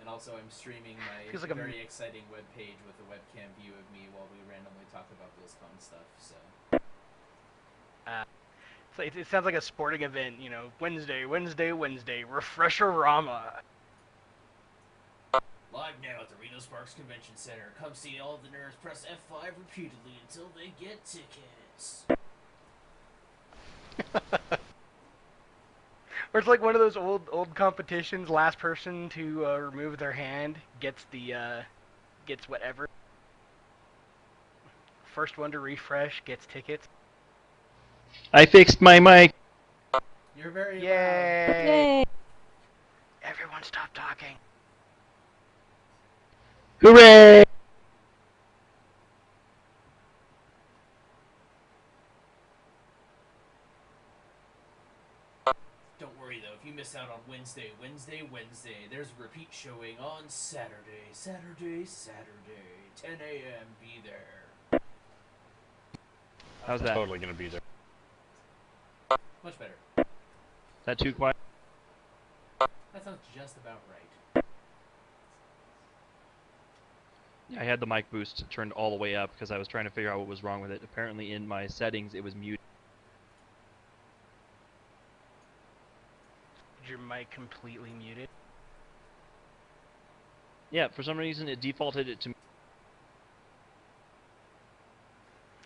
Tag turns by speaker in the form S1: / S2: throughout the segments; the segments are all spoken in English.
S1: And also, I'm streaming my
S2: Feels like
S1: very exciting webpage with a webcam view of me while we randomly talk about Blizzcon stuff. So.
S2: So it sounds like a sporting event, you know. Wednesday, Refresher Rama.
S1: Live now at the Reno Sparks Convention Center. Come see all of the nerds press F5 repeatedly until they get tickets.
S2: Or it's like one of those old competitions. Last person to remove their hand gets gets whatever. First one to refresh gets tickets.
S3: I fixed my mic.
S1: You're very
S2: Yay!
S1: loud.
S4: Yay!
S2: Everyone stop talking.
S3: Hooray!
S1: Don't worry though, if you miss out on Wednesday, there's a repeat showing on Saturday, 10 a.m. Be there.
S3: How's that?
S5: Totally gonna be there.
S1: Much better.
S3: Is that too quiet?
S1: That sounds just about right.
S3: Yeah, I had the mic boost turned all the way up because I was trying to figure out what was wrong with it. Apparently in my settings it was muted.
S2: Is your mic completely muted?
S3: Yeah, for some reason it defaulted it to...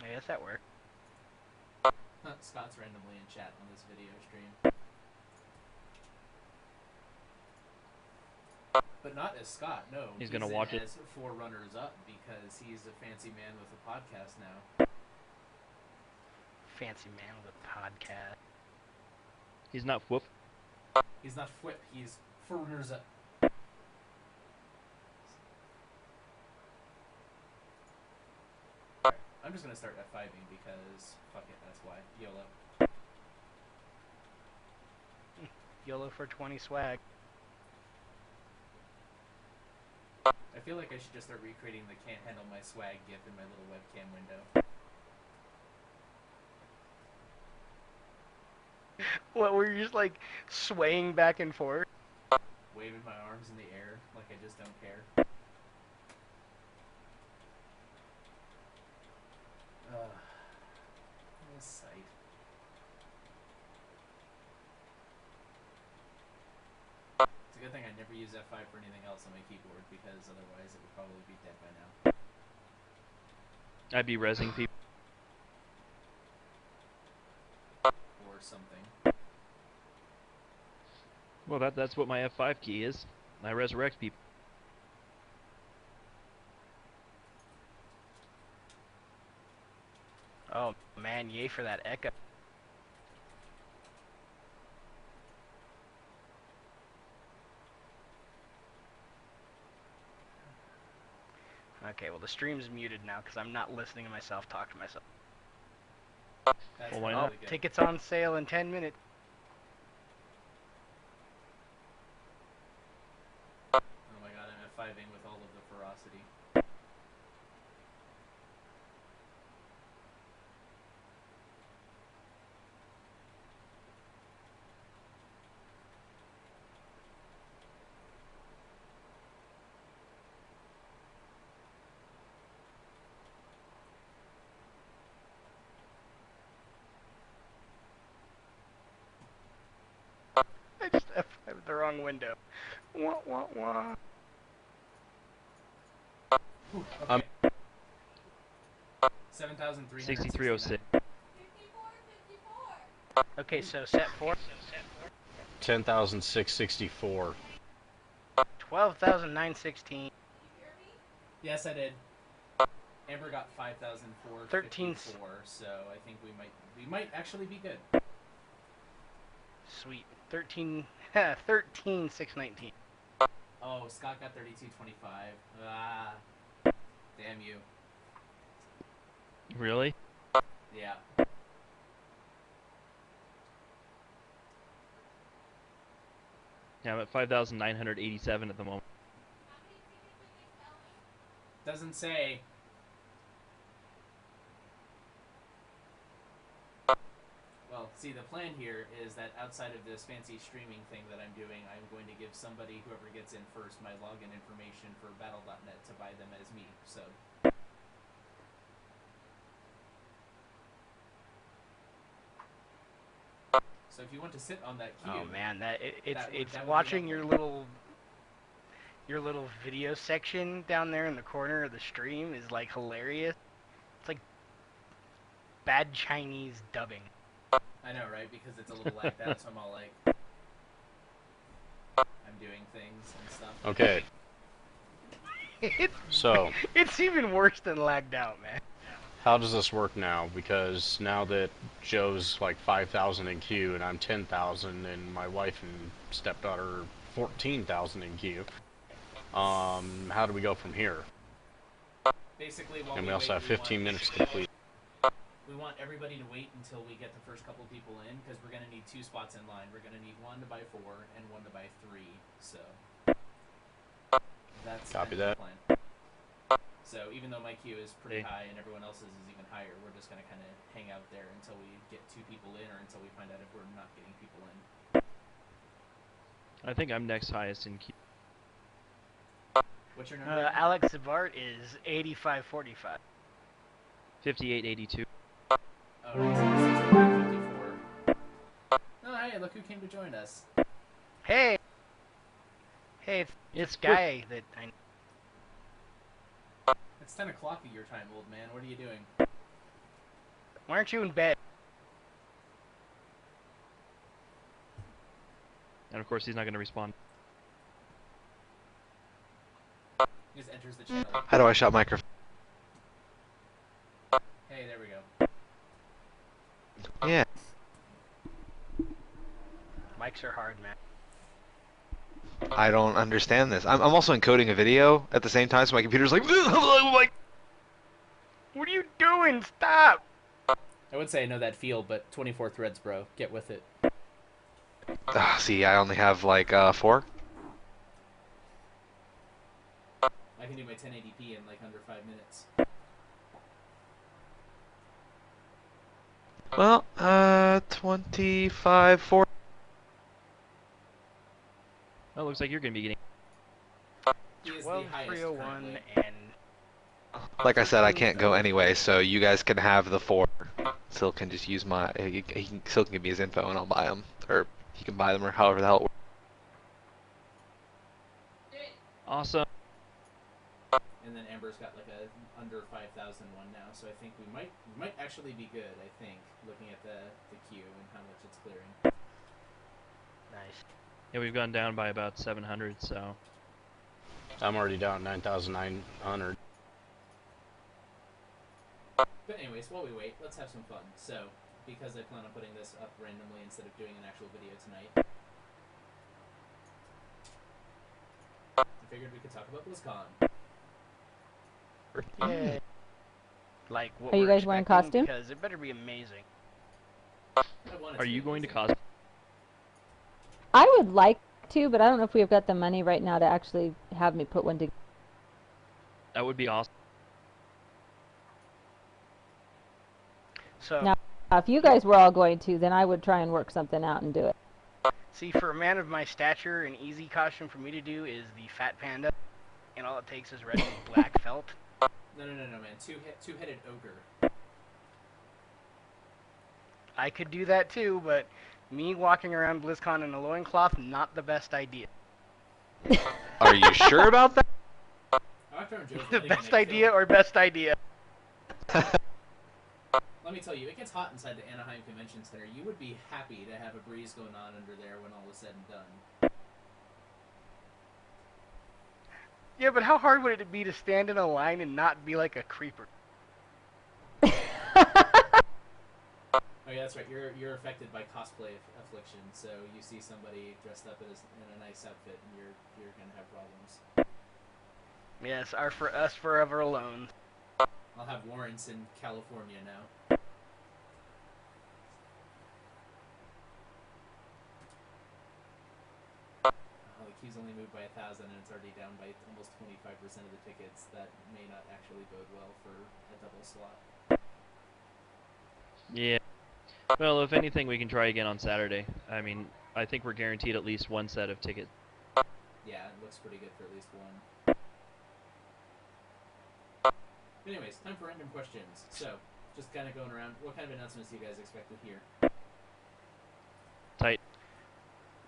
S2: I guess that worked.
S1: Scott's randomly in chat on this video stream. But not as Scott, no.
S3: He's gonna watch it
S1: as 4 runners up because he's a fancy man with a podcast now.
S2: Fancy man with a podcast.
S3: He's not whoop.
S1: He's not whip, he's 4 runners up. Alright, I'm just gonna start F5ing because fuck it, that's why. YOLO.
S2: YOLO for 20 swag.
S1: I feel like I should just start recreating the can't handle my swag gif in my little webcam window.
S2: What, were you just like swaying back and forth?
S1: Waving my arms in the air like I just don't care. This site. It's a good thing I never use F5 for anything else on my keyboard because otherwise it would probably be dead by now.
S3: I'd be rezzing people.
S1: Or something.
S3: Well, that's what my F5 key is. I resurrect people.
S2: Oh man, yay for that echo. Okay, well the stream's muted now because I'm not listening to myself talk to myself.
S1: That's
S3: Well, why
S1: probably
S3: not?
S1: good.
S2: Tickets on sale in 10 minutes.
S1: Oh my god, I'm F5ing with all of the ferocity.
S2: I just F5'd the wrong window. Wah wah wah.
S1: Ooh, okay. 7,369.
S3: 6306.
S2: Okay, so set 4.
S5: 10,664.
S2: 12,916.
S1: Yes, I did. Amber got 5,454,
S2: 13.
S1: so I think we might actually be good.
S2: Sweet. 13,619.
S1: Oh, Scott got 3225. Ah, damn you.
S3: Really?
S1: Yeah.
S3: Yeah, I'm at 5,987 at the moment.
S1: Doesn't say. Well, See, the plan here is that outside of this fancy streaming thing that I'm doing, I'm going to give somebody, whoever gets in first, my login information for Battle.net to buy them as me. So. So if you want to sit on that queue.
S2: Oh man, it's
S1: that would
S2: watching
S1: be
S2: your little video section down there in the corner of the stream is like hilarious. It's like bad Chinese dubbing.
S1: I know, right? Because it's a little lagged out, so I'm all like, I'm doing things and stuff.
S4: Okay. So
S2: it's even worse than lagged out, man.
S4: how does this work now? Because now that Joe's like 5,000 in queue and I'm 10,000 and my wife and stepdaughter are 14,000 in queue, how do we go from here?
S1: Basically, while
S4: And we
S1: wait,
S4: also have 15 minutes to complete.
S1: We want everybody to wait until we get the first couple people in, because we're going to need 2 spots in line. We're going to need 1 to buy 4 and 1 to buy 3. So that's
S4: Copy
S1: kind of
S4: that.
S1: the plan. So even though my queue is pretty high and everyone else's is even higher, we're just going to kind of hang out there until we get 2 people in, or until we find out if we're not getting people in.
S3: I think I'm next highest in queue.
S1: What's your number?
S2: Alex Zavart is 8545.
S3: 5882.
S1: Oh, nice. 54. Oh, hey, look who came to join us.
S2: Hey, it's this guy that I.
S1: It's 10 o'clock at your time, old man. What are you doing?
S2: Why aren't you in bed?
S3: And of course, he's not going to respond.
S1: He just enters the channel.
S5: How do I shut microphone?
S1: Hey, there we go.
S5: Yeah.
S2: Mics are hard, man.
S5: I don't understand this. I'm also encoding a video at the same time, so my computer's like, like.
S2: What are you doing? Stop!
S1: I would say I know that feel, but 24 threads, bro. Get with it.
S5: See, I only have like 4.
S1: I can do my 1080p in like under 5 minutes.
S5: Well, 25, 4.
S3: Well, it looks like you're going to be getting...
S1: He is the highest
S2: 12301
S1: currently.
S2: and.
S5: Like I said, I can't go anyway, so you guys can have the 4. Sil can just use my. Sil can give me his info and I'll buy them, or he can buy them, or however the hell it works.
S3: Awesome.
S1: And then Amber's got like a under 5,000 one now, so I think we might actually be good. I think looking at the queue and how much it's clearing.
S2: Nice.
S3: Yeah, we've gone down by about 700, so...
S4: I'm already down 9,900.
S1: But anyways, while we wait, let's have some fun. So, because I plan on putting this up randomly instead of doing an actual video tonight, I figured we could talk about Blizzcon.
S2: Yeah. Like, what
S6: Are you
S2: we're
S6: guys wearing
S2: expecting,
S6: costume?
S2: Because it better be amazing.
S3: Are you going to
S1: cosplay?
S3: cosplay?
S6: I would like to, but I don't know if we've got the money right now to actually have me put one together.
S3: That would be awesome.
S2: So,
S6: Now, if you guys were all going to, then I would try and work something out and do it.
S2: see, for a man of my stature, an easy costume for me to do is the Fat Panda, and all it takes is red and black felt.
S1: No, man. Two-headed ogre.
S2: I could do that too, but me walking around BlizzCon in a loincloth, not the best idea.
S5: Are you sure about that?
S2: The best idea or best idea?
S1: Let me tell you, it gets hot inside the Anaheim Convention Center. You would be happy to have a breeze going on under there when all is said and done.
S2: Yeah, but how hard would it be to stand in a line and not be like a creeper?
S1: Oh yeah, that's right. You're affected by cosplay affliction, so you see somebody dressed up in a nice outfit, and you're gonna have problems.
S2: Yes, for us forever alone.
S1: I'll have warrants in California now. Oh, the queue's only moved by 1,000, and it's already down by almost 25% of the tickets. That may not actually bode well for a double slot.
S3: Yeah. Well, if anything, we can try again on Saturday. I mean, I think we're guaranteed at least one set of tickets.
S1: Yeah, it looks pretty good for at least one. Anyways, time for random questions. So, just kind of going around, what kind of announcements do you guys expect to hear?
S3: Tight.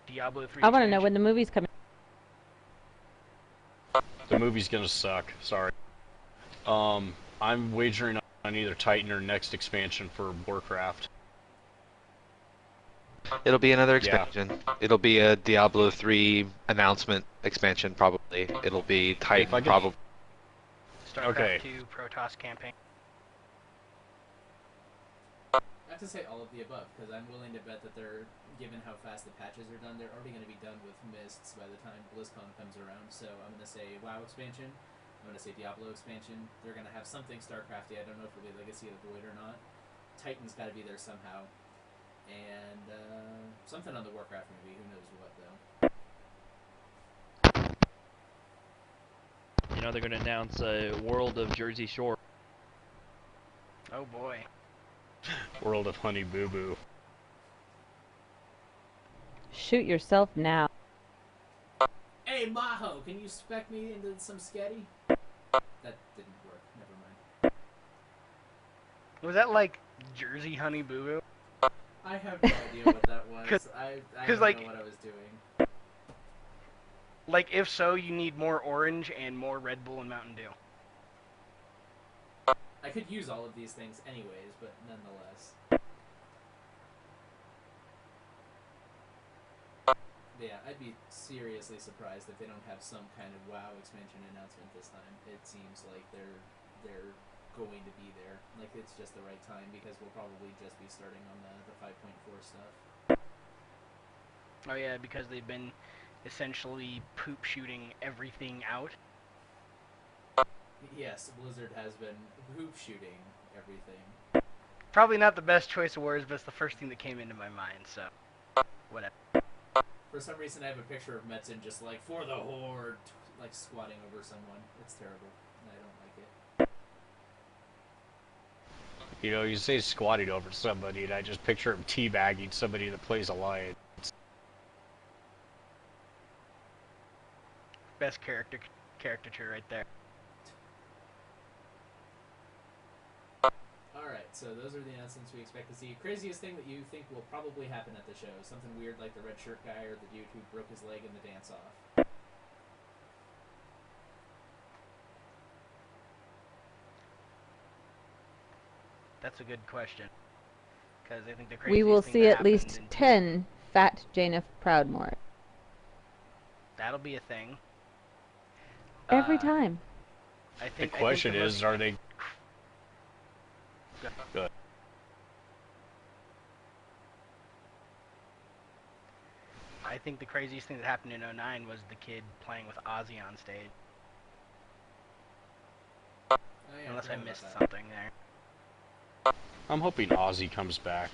S2: Diablo 3
S6: I want to know
S2: expansion.
S6: when the movie's coming.
S4: The movie's gonna suck. Sorry. I'm wagering on either Titan or next expansion for Warcraft.
S5: It'll be another
S4: Yeah.
S5: expansion. It'll be a Diablo 3 announcement expansion, probably. It'll be Titan,
S4: I could-
S5: probably.
S2: StarCraft
S4: Okay.
S2: 2 Protoss campaign.
S1: I have to say all of the above, because I'm willing to bet that they're, given how fast the patches are done, they're already going to be done with Mists by the time BlizzCon comes around. So I'm going to say WoW expansion. I'm going to say Diablo expansion. They're going to have something StarCrafty. I don't know if it'll be Legacy of the Void or not. Titan's got to be there somehow. And something on the Warcraft movie. Who knows what, though.
S3: You know, they're going to announce a World of Jersey Shore.
S2: Oh boy.
S4: World of Honey Boo Boo.
S6: Shoot yourself now.
S1: Hey, Maho, can you spec me into some sketty? That didn't work. Never mind.
S2: Was that like Jersey Honey Boo Boo?
S1: I have no idea what that was.
S2: 'Cause-
S1: I
S2: 'cause,
S1: don't
S2: like-
S1: know what I was doing.
S2: Like, if so, you need more orange and more Red Bull and Mountain Dew.
S1: I could use all of these things anyways, but nonetheless. Yeah, I'd be seriously surprised if they don't have some kind of WoW expansion announcement this time. It seems like they're going to be there. Like, it's just the right time, because we'll probably just be starting on the 5.4 stuff.
S2: Oh yeah, because they've been essentially poop shooting everything out.
S1: Yes, Blizzard has been hoop shooting everything.
S2: Probably not the best choice of words, but it's the first thing that came into my mind, so whatever.
S1: For some reason, I have a picture of Metzen just like, for the Horde, like squatting over someone. It's terrible. I don't like it.
S4: You know, you say squatting over somebody, and I just picture him teabagging somebody that plays Alliance.
S2: Best caricature right there.
S1: Alright, so those are the announcements we expect to see. Craziest thing that you think will probably happen at the show? Something weird like the red shirt guy or the dude who broke his leg in the dance-off.
S2: That's a good question. Because I think the craziest
S6: We will
S2: thing
S6: see
S2: that
S6: at
S2: happened
S6: least
S2: in
S6: 10 fat Jaina Proudmore.
S2: That'll be a thing.
S6: Every
S2: Uh,
S6: time.
S2: I
S4: The
S2: think,
S4: question
S2: I think the
S4: is,
S2: most-
S4: are they... Good.
S2: I think the craziest thing that happened in '09 was the kid playing with Ozzy on stage.
S1: Oh, yeah,
S2: Unless I
S1: forgot about
S2: missed
S1: that.
S2: something there.
S4: I'm hoping Ozzy comes back.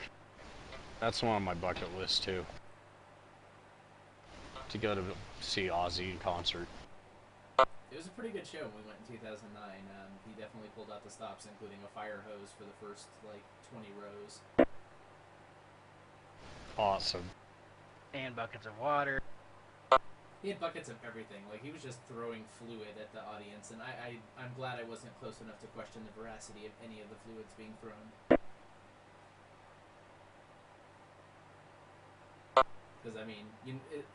S4: That's one on my bucket list, too. To go to see Ozzy in concert.
S1: It was a pretty good show when we went in 2009. He definitely pulled out the stops, including a fire hose for the first, like, 20 rows.
S4: Awesome.
S2: And buckets of water.
S1: He had buckets of everything. Like, he was just throwing fluid at the audience, and I'm glad I wasn't close enough to question the veracity of any of the fluids being thrown. Because, I mean,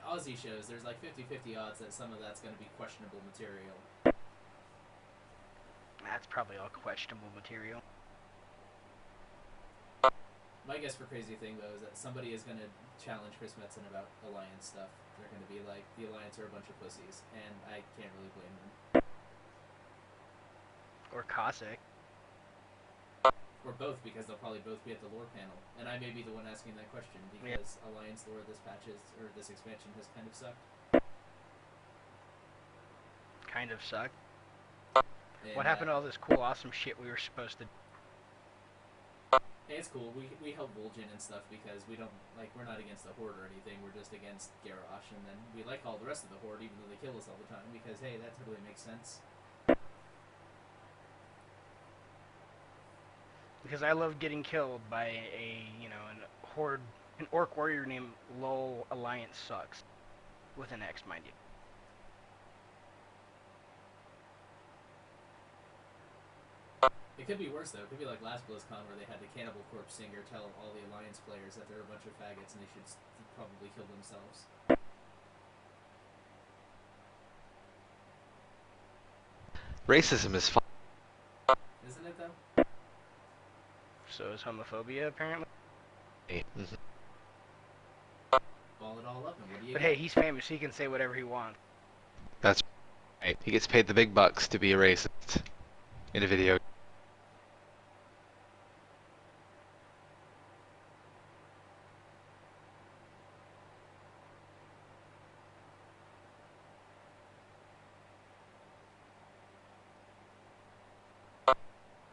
S1: Aussie shows, there's like 50-50 odds that some of that's going to be questionable material.
S2: That's probably all questionable material.
S1: My guess for Crazy Thing, though, is that somebody is going to challenge Chris Metzen about Alliance stuff. They're going to be like, the Alliance are a bunch of pussies, and I can't really blame them.
S2: Or Cossack.
S1: Or both, because they'll probably both be at the lore panel. And I may be the one asking that question, because Alliance lore this expansion has kind of sucked.
S2: Kind of sucked.
S1: And,
S2: What happened to all this cool, awesome shit we were supposed to...
S1: Hey, it's cool. We help Vol'jin and stuff because we're not against the Horde or anything. We're just against Garrosh, and then we like all the rest of the Horde, even though they kill us all the time, because, hey, that totally makes sense.
S2: Because I love getting killed by an orc warrior named Lol Alliance Sucks. With an X, mind you.
S1: It could be worse though. It could be like last BlizzCon where they had the Cannibal Corpse singer tell all the Alliance players that they're a bunch of faggots and they should probably kill themselves.
S5: Racism is fun.
S1: Isn't it though?
S2: So is homophobia, apparently.
S5: Mhm.
S1: Ball it all up and what do you
S2: But
S1: get?
S2: hey, he's famous, he can say whatever he wants.
S5: That's right. He gets paid the big bucks to be a racist in a video.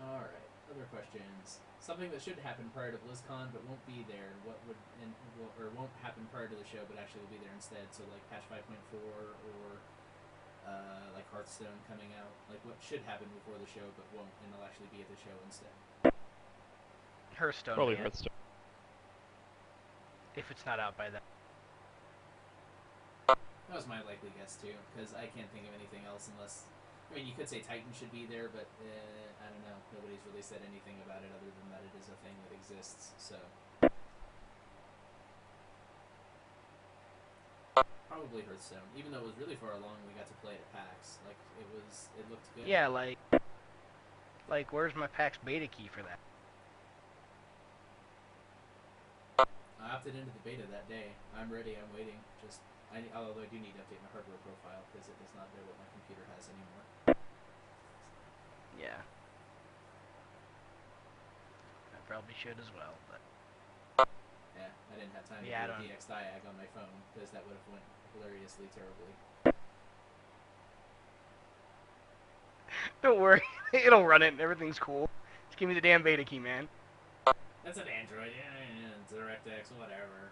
S1: Alright, other questions. Something that should happen prior to BlizzCon but won't be there, or won't happen prior to the show but actually will be there instead. So like patch 5.4 or like Hearthstone coming out. Like what should happen before the show but won't and they'll actually be at the show instead.
S2: Hearthstone.
S3: Probably
S2: man,
S3: Hearthstone.
S2: if it's not out by then.
S1: That was my likely guess too, because I can't think of anything else unless. I mean, you could say Titan should be there, but I don't know. Nobody's really said anything about it other than that it is a thing that exists. So probably Hearthstone, even though it was really far along. We got to play it at PAX. Like it looked good.
S2: Yeah, like where's my PAX beta key for that?
S1: I opted into the beta that day. I'm ready. I'm waiting. Although I do need to update my hardware profile because it does not know what my computer has anymore.
S2: Yeah. I probably should as well, but
S1: Yeah, I didn't have time
S2: Yeah, I
S1: to do
S2: don't-
S1: a DX diag on my phone because that would have went hilariously terribly.
S2: don't worry, it'll run it and everything's cool. Just give me the damn beta key, man.
S1: That's an Android. Yeah, DirectX, whatever.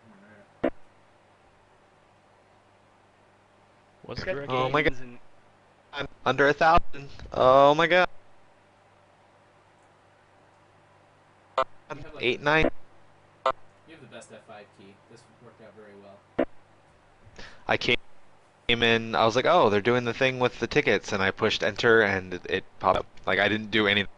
S3: What's
S2: It's got
S3: direct?
S5: Oh my
S2: games and
S5: I'm under 1,000. Oh my god.
S1: You have, like,
S5: 8, 9.
S1: You have the best F5 key. This worked out very well.
S5: I came in. I was like, oh, they're doing the thing with the tickets, and I pushed enter, and it popped up. Like I didn't do anything.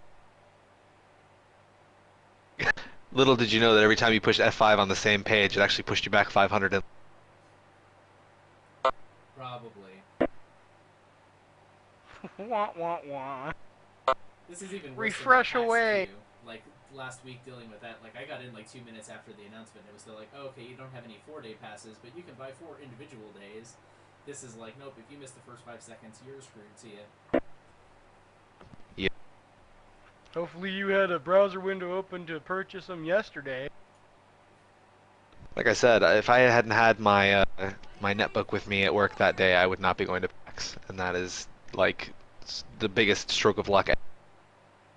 S5: Little did you know that every time you pushed F5 on the same page, it actually pushed you back 500.
S1: Probably.
S2: wah wah wah.
S1: This is even worse
S2: Refresh
S1: than the PAX
S2: away.
S1: queue. Like last week dealing with that, like I got in like 2 minutes after the announcement. It was still like, oh, okay, you don't have any 4-day passes, but you can buy 4 individual days. This is like, nope, if you miss the first 5 seconds, you're screwed. See ya.
S2: Hopefully you had a browser window open to purchase them yesterday.
S5: Like I said, if I hadn't had my my netbook with me at work that day, I would not be going to PAX, and that is like the biggest stroke of luck.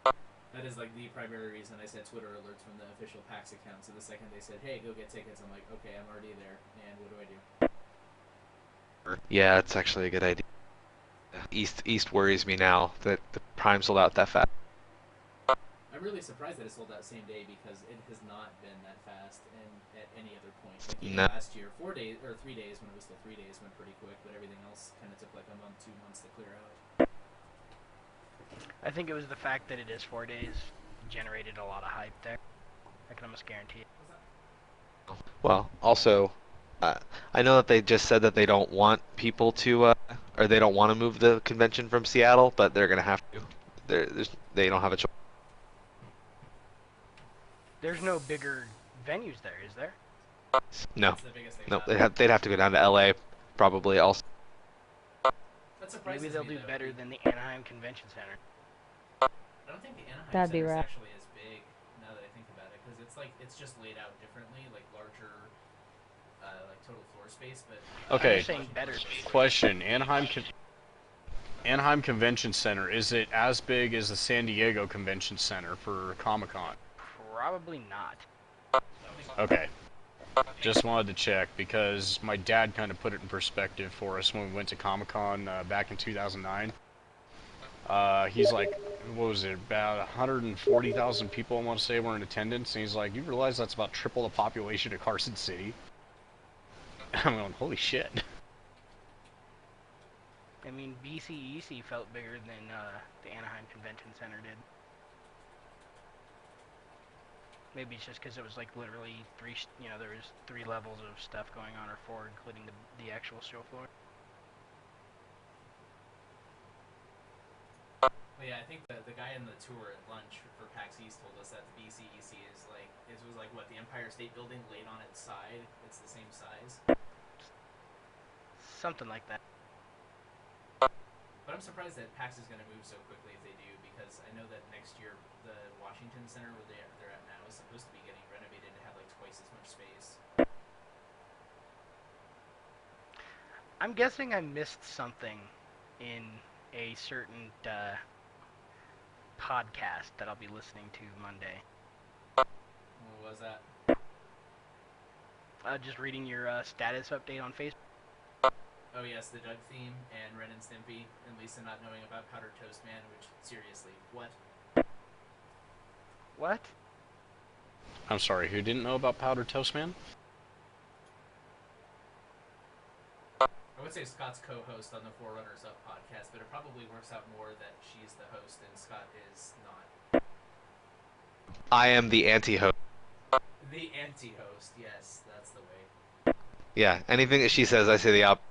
S1: That is like the primary reason I said Twitter alerts from the official PAX account. So the second they said, hey, go get tickets, I'm like, okay, I'm already there, and what do I do?
S5: Yeah, it's actually a good idea. East worries me now that the Prime sold out that fast.
S1: I'm really surprised that it sold out same day because it has not been that fast at any other point. Like even
S5: No.
S1: last year, 4 days or 3 days when it was still 3 days went pretty quick, but everything else kind of took like a month, 2 months to clear out.
S2: I think it was the fact that it is 4 days generated a lot of hype there. I can almost guarantee it.
S5: Well, also, I know that they just said that they don't want people to, or they don't want to move the convention from Seattle, but they're gonna have to. They don't have a choice.
S2: There's no bigger venues there, is there?
S5: No,
S1: That's the biggest thing
S5: no,
S1: about
S5: they'd have to go down to LA, probably also.
S1: That surprises
S2: Maybe they'll
S1: me,
S2: do
S1: though.
S2: better than the Anaheim Convention Center.
S1: I don't think the Anaheim
S6: That'd be
S1: Center is
S6: right.
S1: actually as big now that I think about it, because it's just laid out differently, like larger, like total floor space. But
S4: Okay.
S2: I'm saying better.
S4: Question: Anaheim Convention Center, is it as big as the San Diego Convention Center for Comic-Con?
S2: Probably not.
S4: Okay. Just wanted to check because my dad kind of put it in perspective for us when we went to Comic-Con back in 2009. He's like, what was it, about 140,000 people, I want to say, were in attendance, and he's like, you realize that's about triple the population of Carson City? I'm going, holy shit.
S2: I mean, BCEC felt bigger than the Anaheim Convention Center did. Maybe it's just because it was like literally there was 3 levels of stuff going on, or 4, including the actual show floor.
S1: Well, yeah, I think the guy in the tour at lunch for PAX East told us that the BCEC was like what, the Empire State Building laid on its side. It's the same size.
S2: Something like that.
S1: But I'm surprised that PAX is going to move so quickly if they do, because I know that next year the Washington Center where they're at now is supposed to be getting renovated to have like twice as much space.
S2: I'm guessing I missed something in a certain podcast that I'll be listening to Monday.
S1: What was that?
S2: Just reading your status update on Facebook.
S1: Oh yes, the Doug theme and Ren and Stimpy and Lisa not knowing about Powdered Toast Man, which, seriously, what?
S2: What?
S4: I'm sorry, who didn't know about Powdered Toast Man?
S1: I would say Scott's co-host on the Forerunners Up podcast, but it probably works out more that she's the host and Scott is not.
S5: I am the anti-host.
S1: The anti-host, yes, that's the way.
S5: Yeah, anything that she says, I say the opposite.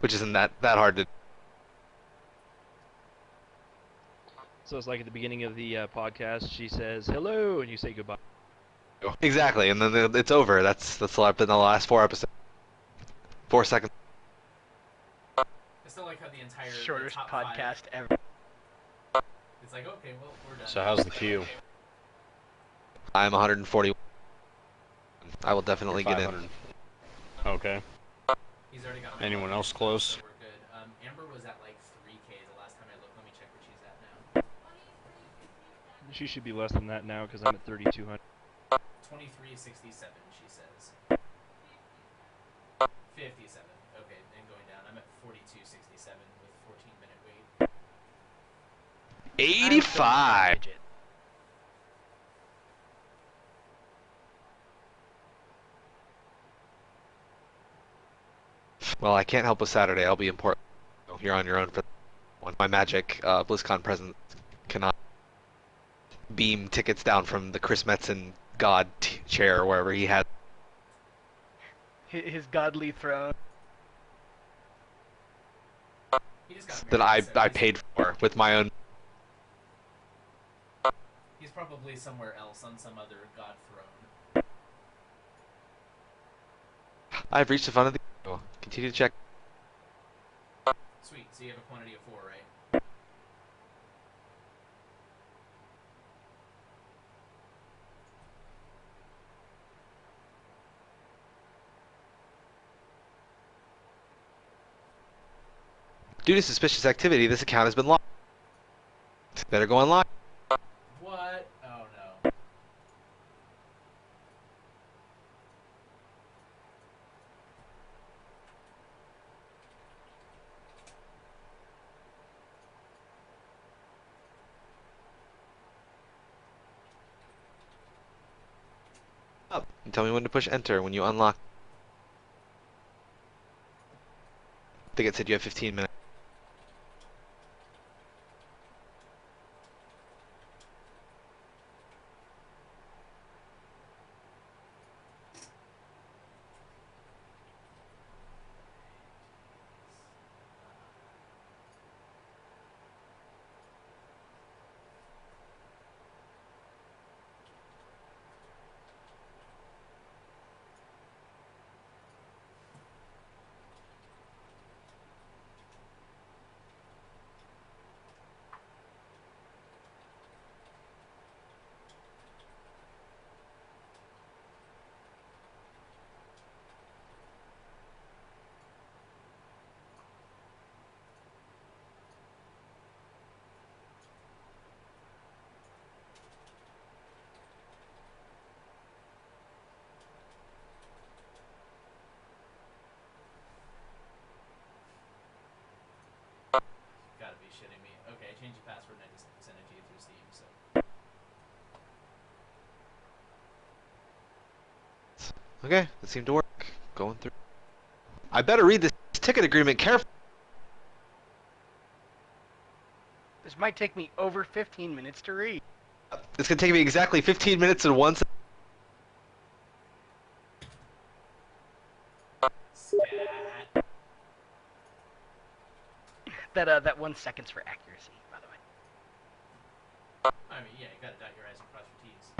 S5: Which isn't that hard to.
S3: So it's like at the beginning of the podcast, she says hello, and you say goodbye.
S5: Exactly, and then it's over. That's been the last 4 episodes. 4 seconds.
S1: I still like how the entire
S2: Shortest
S1: top
S2: podcast
S1: 5,
S2: ever.
S1: it's like, okay, well, we're done.
S4: So how's the queue?
S5: I'm 140. I will definitely
S4: You're
S5: get in.
S4: 500. Okay.
S1: He's already got
S4: Anyone else close?
S1: So we're good. Amber was at like 3K the last time I looked. Let me check where she's at now.
S3: She should be less than that now because I'm at 3,200.
S1: 2367, she says. 57. Okay, and going down. I'm at 4267 with 14-minute wait.
S5: 85. Well, I can't help with Saturday. I'll be in Portland. You're on your own for one. My magic BlizzCon present cannot beam tickets down from the Chris Metzen God chair or wherever he had.
S2: His godly throne.
S1: He just got
S5: That
S1: married, so
S5: I
S1: he's-
S5: paid for with my own.
S1: He's probably somewhere else on some other god throne.
S5: I've reached the front of the. Continue to check.
S1: Sweet, so you have a quantity of 4, right?
S5: Due to suspicious activity, this account has been locked. Better go online.
S1: What? Oh no.
S5: Up and tell me when to push enter when you unlock. I think it said you have 15 minutes.
S1: shitting me. Okay, I changed the password and I just sent it to you through Steam, so.
S5: Okay, it seemed to work. Going through. I better read this ticket agreement carefully.
S2: This might take me over 15 minutes to read.
S5: It's gonna take me exactly 15 minutes and 1 second.
S1: Scat.
S2: That 1 second's for accuracy, by the way.
S1: I mean, yeah, you gotta dot your I's and cross your T's.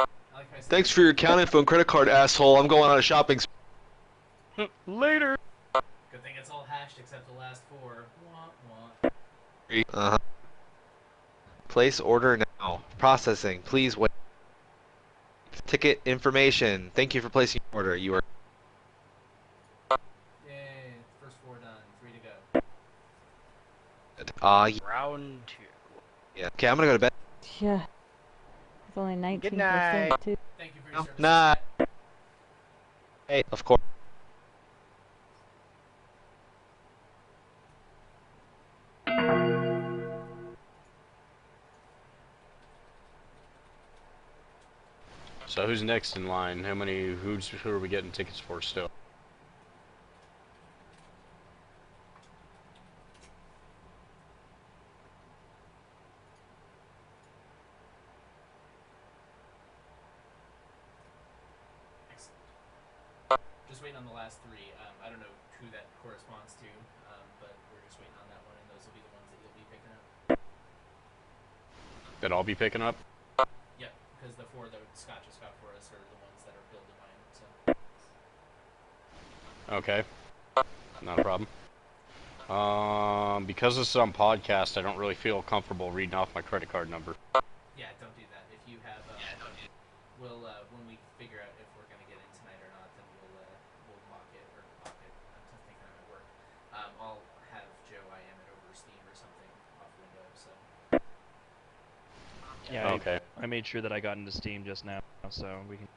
S1: I like how I said
S5: Thanks for your account info and credit card, asshole. I'm going on a shopping spree.
S2: Later.
S1: good thing it's all hashed except the last 4. Wah, wah.
S5: Uh-huh. Place order now. Processing. Please wait. Ticket information. Thank you for placing your order. You are.
S1: Yay, first 4 done. 3 to go.
S2: Round 2.
S5: Yeah. Okay, I'm gonna go to bed.
S6: Yeah. It's only 19%
S2: Good night.
S6: too.
S1: Thank you for your
S5: No,
S1: service.
S5: nah.
S1: Scat.
S5: Hey, of course.
S4: So who's next in line? Who are we getting tickets for still?
S1: Excellent. Just waiting on the last 3. I don't know who that corresponds to, but we're just waiting on that one, and those will be the ones that you'll be picking up.
S4: That I'll be picking up?
S1: Yep, because the 4 that Scott just got for us are the ones that are billed to mine, so.
S4: Okay. Not a problem. Because this is on podcast, I don't really feel comfortable reading off my credit card number.
S1: Yeah, don't do that. If you have, we'll, when we figure out if we're gonna get in tonight or not, then we'll mock it, or mock it, I'm just thinking I'm at work. I'll have Joe IM it over Steam or something off Windows, so.
S3: Yeah,
S4: Okay.
S3: I made sure that I got into Steam just now, so we can.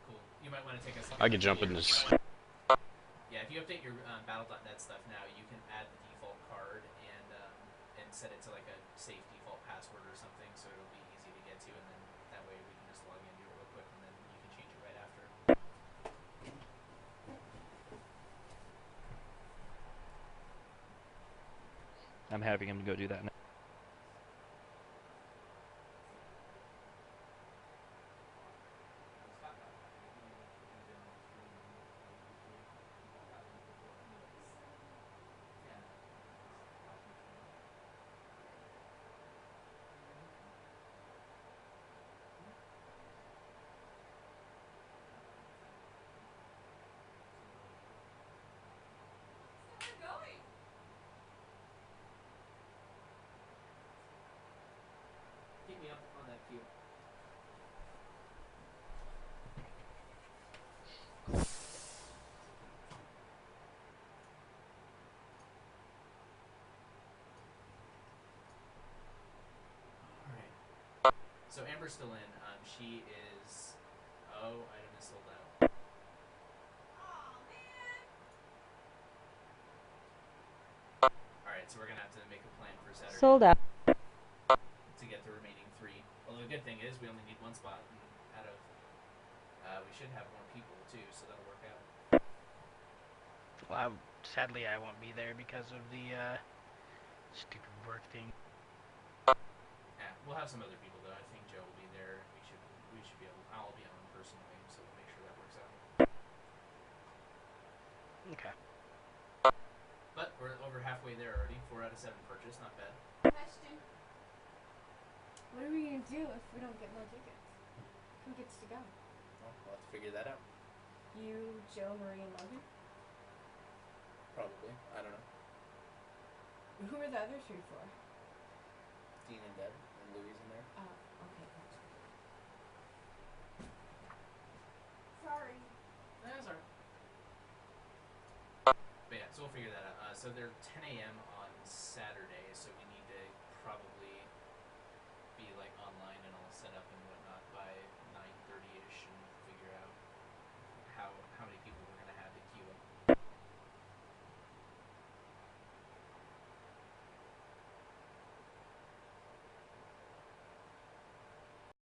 S1: Cool. You might want to take a look
S4: I
S1: at
S4: can jump in this.
S1: Yeah, if you update your Battle.net stuff now, you can add the default card and set it to like a safe default password or something, so it'll be easy to get to, and then that way we can just log into it real quick, and then you can change it right after.
S3: I'm having him go do that now.
S1: Keep me up on that queue. Alright. So Amber's still in. She is... Oh, item is sold out. Alright, so we're gonna have to make a plan for Saturday.
S6: Sold out.
S1: To get the remaining 3. Although the good thing is we only need 1 spot, and out of we should have more people too, so that'll work out.
S2: Well, sadly, I won't be there because of the stupid work thing.
S1: Yeah, we'll have some other people though. I think Joe will be there. We should be able. I'll be on personally, so we'll make sure that works out.
S2: Okay.
S1: But we're over halfway there already. 4 out of 7 purchase, not bad.
S7: Question. What are we gonna do if we don't get more tickets? Who gets to go?
S1: Well, we'll have to figure that out.
S7: You, Joe, Marie, and Logan?
S1: Probably. I don't know.
S7: Who are the other 3 for?
S1: Dean and Deb and Louie's in there.
S7: Oh, okay, gotcha. Sorry.
S1: That's alright. But yeah, so we'll figure that out. So they're 10 a.m. on Saturday, so we need to probably be like online and all set up and